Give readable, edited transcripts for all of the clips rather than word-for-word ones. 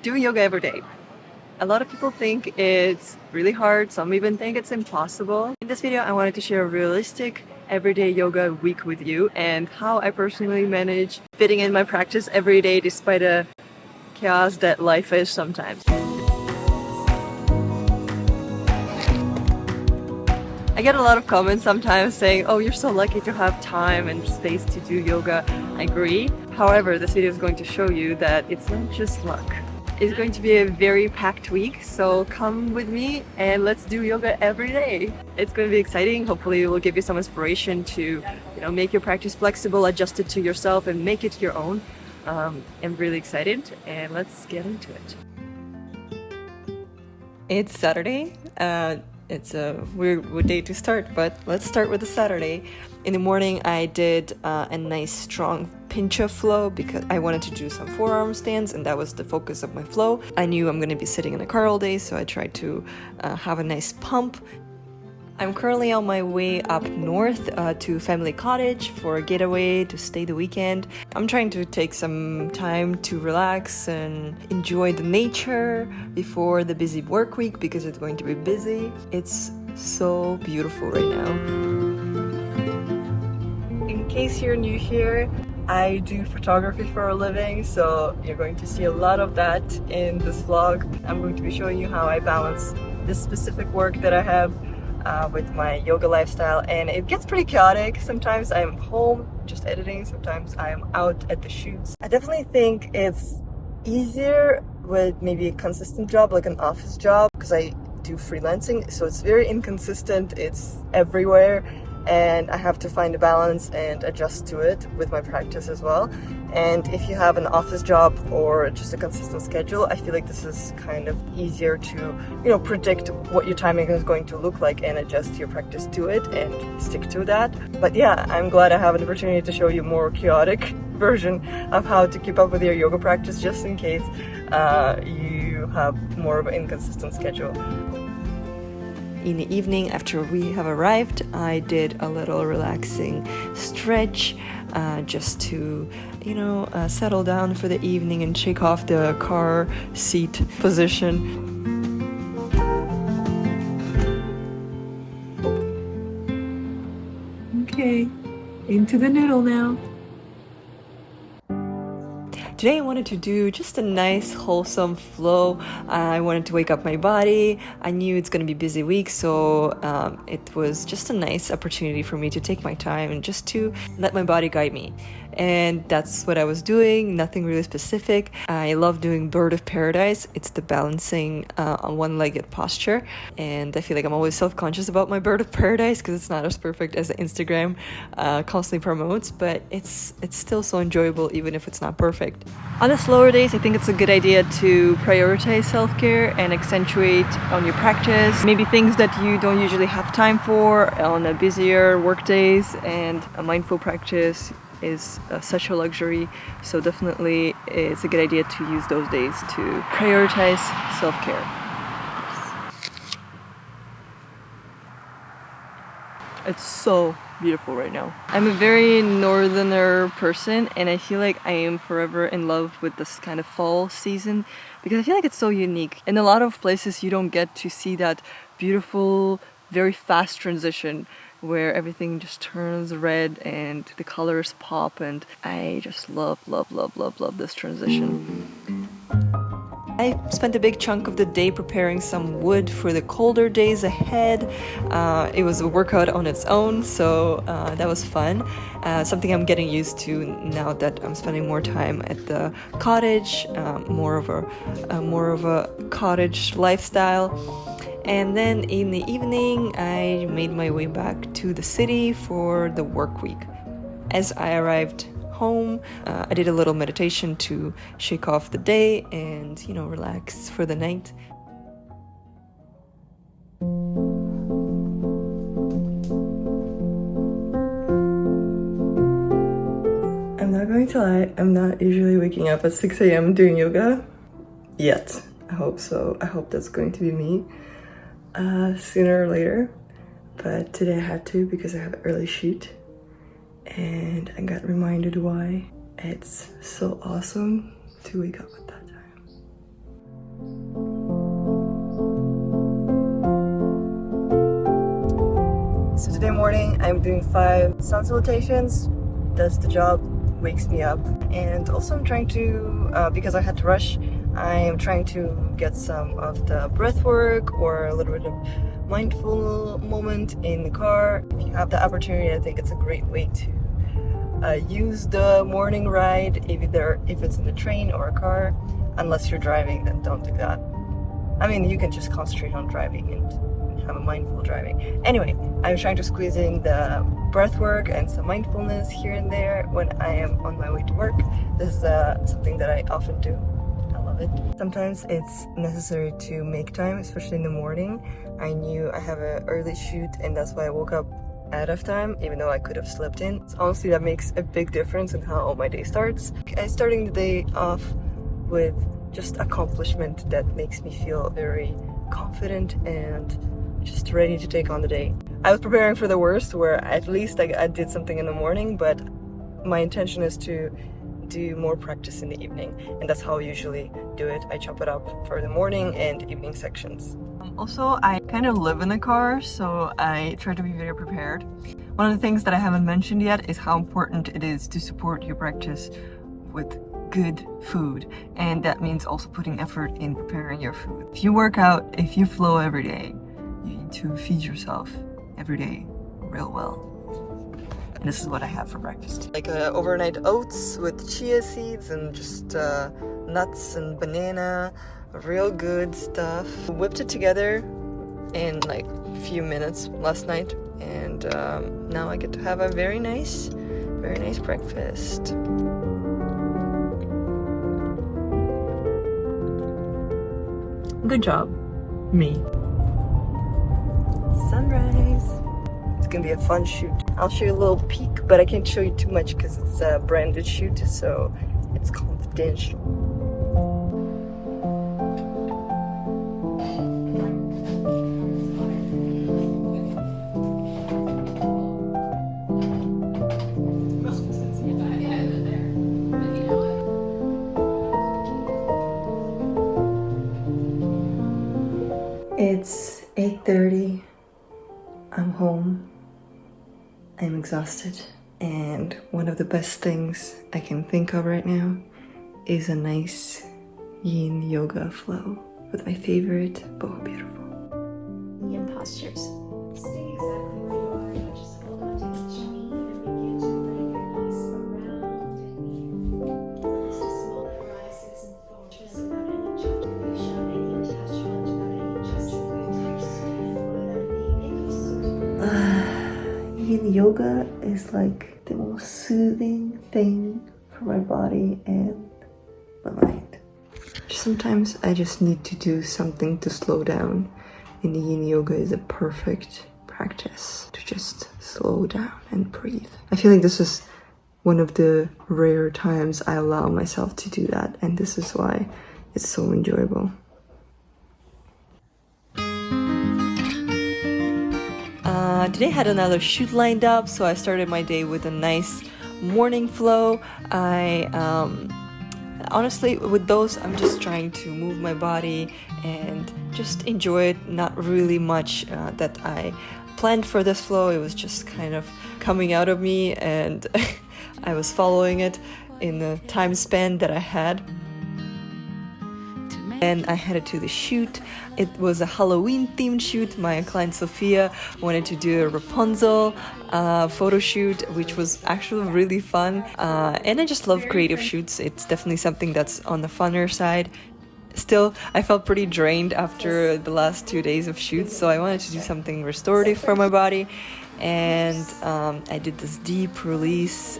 doing yoga every day. A lot of people think it's really hard, some even think it's impossible. In this video, I wanted to share a realistic everyday yoga week with you and how I personally manage fitting in my practice every day despite the chaos that life is sometimes. I get a lot of comments sometimes saying, oh, you're so lucky to have time and space to do yoga. I agree. However, this video is going to show you that it's not just luck. It's going to be a very packed week, so come with me and let's do yoga every day. It's going to be exciting. Hopefully it will give you some inspiration to, make your practice flexible, adjust it to yourself and make it your own. I'm really excited and let's get into it. It's Saturday. It's a weird day to start, but let's start with the Saturday. In the morning, I did a nice strong pincha flow because I wanted to do some forearm stands, and that was the focus of my flow. I knew I'm going to be sitting in the car all day, so I tried to have a nice pump. I'm currently on my way up north to family cottage for a getaway to stay the weekend. I'm trying to take some time to relax and enjoy the nature before the busy work week because it's going to be busy. It's so beautiful right now. In case you're new here, I do photography for a living, so you're going to see a lot of that in this vlog. I'm going to be showing you how I balance this specific work that I have with my yoga lifestyle, and it gets pretty chaotic. Sometimes I'm home just editing, sometimes I'm out at the shoots. I definitely think it's easier with maybe a consistent job, like an office job, because I do freelancing, so it's very inconsistent, it's everywhere, and I have to find a balance and adjust to it with my practice as well. And if you have an office job or just a consistent schedule, I feel like this is kind of easier to, predict what your timing is going to look like and adjust your practice to it and stick to that. But yeah, I'm glad I have an opportunity to show you a more chaotic version of how to keep up with your yoga practice, just in case you have more of an inconsistent schedule. In the evening, after we have arrived, I did a little relaxing stretch just to, settle down for the evening and shake off the car seat position. Okay, into the noodle now. Today I wanted to do just a nice wholesome flow. I wanted to wake up my body. I knew it's going to be a busy week, so it was just a nice opportunity for me to take my time and just to let my body guide me. And that's what I was doing, nothing really specific. I love doing bird of paradise. It's the balancing on one-legged posture, and I feel like I'm always self-conscious about my bird of paradise because it's not as perfect as the Instagram constantly promotes, but it's still so enjoyable even if it's not perfect. On the slower days, I think it's a good idea to prioritize self-care and accentuate on your practice. Maybe things that you don't usually have time for on a busier work days, and a mindful practice is such a luxury, so definitely it's a good idea to use those days to prioritize self-care. It's so beautiful right now. I'm a very northerner person, and I feel like I am forever in love with this kind of fall season because I feel like it's so unique. In a lot of places you don't get to see that beautiful, very fast transition where everything just turns red and the colors pop, and I just love this transition. I spent a big chunk of the day preparing some wood for the colder days ahead. It was a workout on its own, so that was fun. Something I'm getting used to now that I'm spending more time at the cottage, more of a cottage lifestyle. And then in the evening, I made my way back to the city for the work week. As I arrived home, I did a little meditation to shake off the day and, relax for the night. I'm not going to lie, I'm not usually waking up at 6 a.m. doing yoga yet. I hope so. I hope that's going to be me sooner or later. But today I had to because I have an early shoot. And I got reminded why it's so awesome to wake up at that time. morning I'm doing 5 sun salutations. Does the job, wakes me up. And also I'm trying to, because I had to rush, I am trying to get some of the breath work or a little bit of mindful moment in the car. If you have the opportunity, I think it's a great way to use the morning ride, if it's in the train or a car. Unless you're driving, then don't do that. I mean, you can just concentrate on driving and have a mindful driving. Anyway, I'm trying to squeeze in the breath work and some mindfulness here and there when I am on my way to work. This is something that I often do. I love it. Sometimes it's necessary to make time, especially in the morning. I knew I have an early shoot and that's why I woke up ahead of time, even though I could have slept in. So honestly, that makes a big difference in how my day starts. I'm starting the day off with just accomplishment that makes me feel very confident and just ready to take on the day. I was preparing for the worst, where at least I did something in the morning, but my intention is to do more practice in the evening, and that's how I usually do it. I chop it up for the morning and evening sections. Also, I kind of live in a car, so I try to be very prepared. One of the things that I haven't mentioned yet is how important it is to support your practice with good food, and that means also putting effort in preparing your food. If you work out, if you flow every day, you need to feed yourself every day real well. And this is what I have for breakfast. Like overnight oats with chia seeds and just nuts and banana, real good stuff. Whipped it together in like a few minutes last night, and now I get to have a very nice breakfast. Good job, me. Sunrise. It's gonna be a fun shoot. I'll show you a little peek, but I can't show you too much because it's a branded shoot, so it's confidential. It's 8:30. I'm home. I'm exhausted. And one of the best things I can think of right now is a nice yin yoga flow with my favorite bow beautiful. Yin postures. Stay exactly where you are. Now just hold on to each knee and begin to bring your knees around and knee. This is small that rises and falls without any judgment, any attachment, without any judgment. Yin yoga is like the most soothing thing for my body and my mind. Sometimes I just need to do something to slow down, and the yin yoga is a perfect practice to just slow down and breathe. I feel like this is one of the rare times I allow myself to do that, and this is why it's so enjoyable. Today I had another shoot lined up, so I started my day with a nice morning flow. Honestly, with those, I'm just trying to move my body and just enjoy it. Not really much that I planned for this flow. It was just kind of coming out of me, and I was following it in the time span that I had. And I headed to the shoot. It was a Halloween themed shoot. My client Sophia wanted to do a Rapunzel photo shoot, which was actually really fun. And I just love creative shoots. It's definitely something that's on the funner side. Still, I felt pretty drained after the last 2 days of shoots, so I wanted to do something restorative for my body. And I did this deep release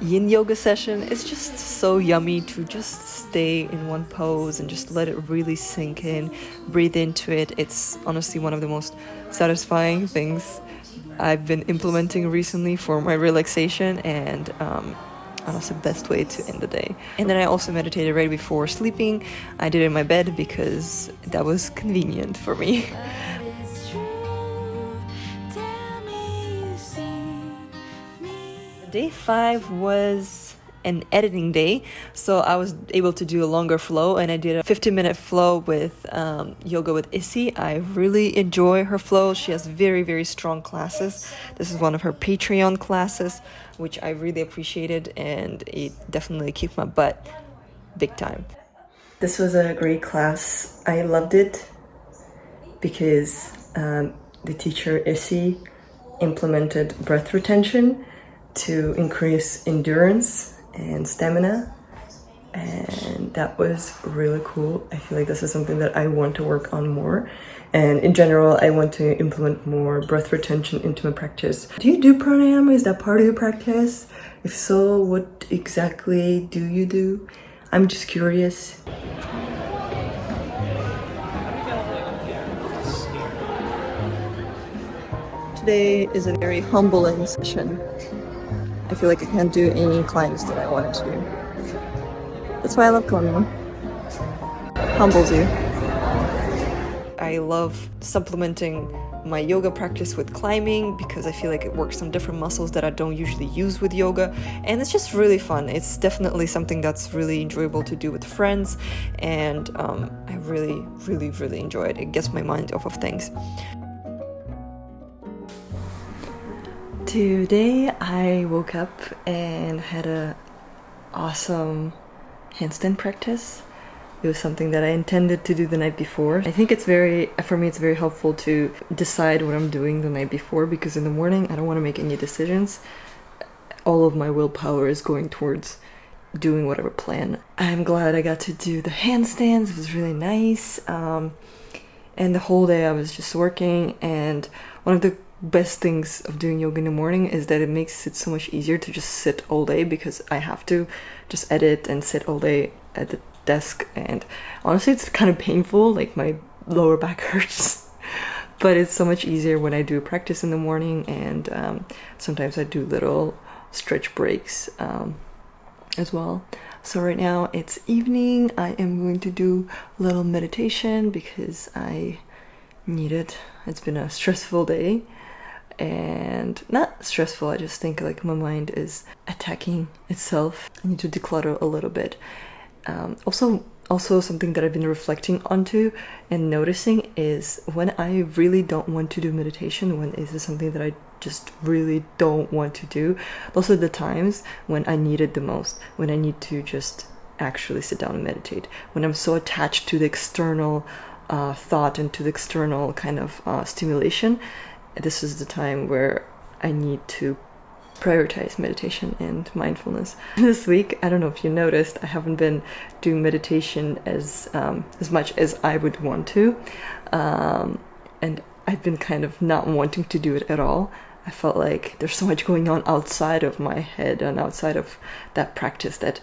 yin yoga session. It's just so yummy to just stay in one pose and just let it really sink in, breathe into it. It's honestly one of the most satisfying things I've been implementing recently for my relaxation, and honestly best way to end the day. And then I also meditated right before sleeping. I did it in my bed because that was convenient for me. Day 5 was an editing day, so I was able to do a longer flow, and I did a 15-minute flow with yoga with Issy. I really enjoy her flow. She has very, very strong classes. This is one of her Patreon classes, which I really appreciated, and it definitely kicked my butt big time. This was a great class. I loved it because the teacher Issy implemented breath retention to increase endurance and stamina, and that was really cool. I feel like this is something that I want to work on more, and in general I want to implement more breath retention into my practice. Do you do pranayama? Is that part of your practice? If so, what exactly do you do? I'm just curious. Today is a very humbling session. I feel like I can't do any climbs that I wanted to do. That's why I love climbing. Humbles you. I love supplementing my yoga practice with climbing because I feel like it works on different muscles that I don't usually use with yoga, and it's just really fun. It's definitely something that's really enjoyable to do with friends, and I really, really, really enjoy it. It gets my mind off of things. Today I woke up and had a awesome handstand practice. It was something that I intended to do the night before. I think it's for me it's very helpful to decide what I'm doing the night before, because in the morning I don't want to make any decisions. All of my willpower is going towards doing whatever plan. I'm glad I got to do the handstands. It was really nice. And the whole day I was just working, and one of the best things of doing yoga in the morning is that it makes it so much easier to just sit all day, because I have to just edit and sit all day at the desk, and honestly it's kind of painful, like my lower back hurts. But it's so much easier when I do practice in the morning, and sometimes I do little stretch breaks as well. So right now it's evening. I am going to do a little meditation because I need it. It's been a stressful day. And not stressful, I just think like my mind is attacking itself. I need to declutter a little bit. Also something that I've been reflecting onto and noticing is when I really don't want to do meditation, when is this something that I just really don't want to do, those are the times when I need it the most, when I need to just actually sit down and meditate. When I'm so attached to the external thought and to the external kind of stimulation, this is the time where I need to prioritize meditation and mindfulness. This week, I don't know if you noticed, I haven't been doing meditation as much as I would want to, and I've been kind of not wanting to do it at all. I felt like there's so much going on outside of my head and outside of that practice that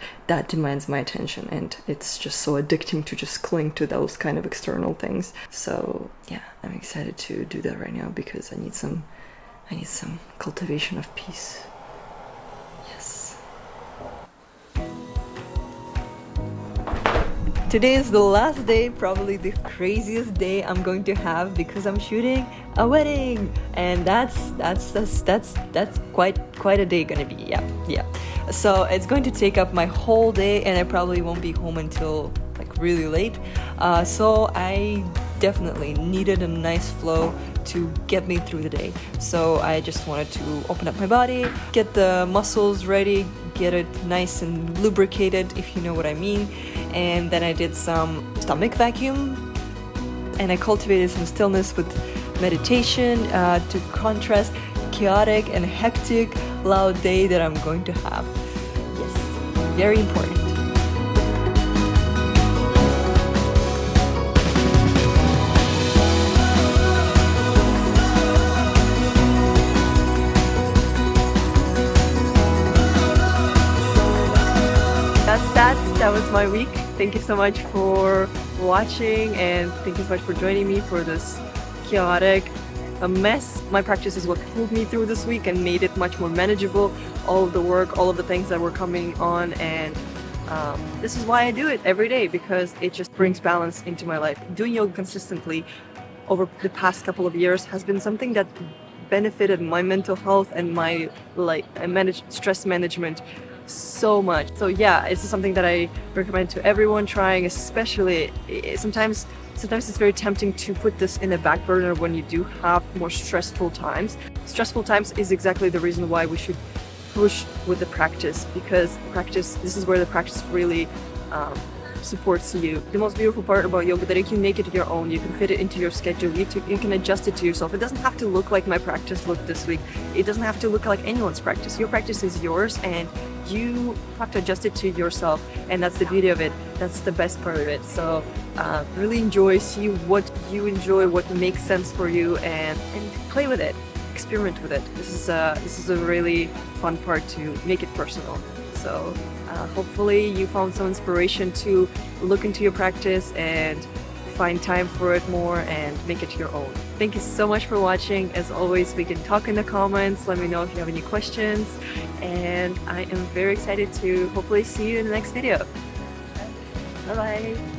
demands my attention, and it's just so addicting to just cling to those kind of external things. So yeah, I'm excited to do that right now because I need some cultivation of peace. Yes. Today is the last day, probably the craziest day I'm going to have, because I'm shooting a wedding, and that's quite a day gonna be. Yeah. So it's going to take up my whole day, and I probably won't be home until like really late. So I definitely needed a nice flow to get me through the day. So I just wanted to open up my body, get the muscles ready, get it nice and lubricated, if you know what I mean. And then I did some stomach vacuum, and I cultivated some stillness with meditation to contrast chaotic and hectic loud day that I'm going to have. Yes, very important. That was my week. Thank you so much for watching, and thank you so much for joining me for this chaotic mess. My practice is what pulled me through this week and made it much more manageable. All of the work, all of the things that were coming on, and this is why I do it every day, because it just brings balance into my life. Doing yoga consistently over the past couple of years has been something that benefited my mental health and my stress management so much. So yeah, it's something that I recommend to everyone trying, especially sometimes it's very tempting to put this in the back burner when you do have more stressful times. Stressful times is exactly the reason why we should push with the practice, because this is where the practice really supports you. The most beautiful part about yoga that you can make it your own, you can fit it into your schedule, you can adjust it to yourself. It doesn't have to look like my practice looked this week. It doesn't have to look like anyone's practice. Your practice is yours and you have to adjust it to yourself, and that's the beauty of it. That's the best part of it. So really enjoy, see what you enjoy, what makes sense for you, and play with it, experiment with it. This is a really fun part to make it personal. So hopefully you found some inspiration to look into your practice and find time for it more and make it your own. Thank you so much for watching. As always, we can talk in the comments. Let me know if you have any questions, and I am very excited to hopefully see you in the next video. Bye bye.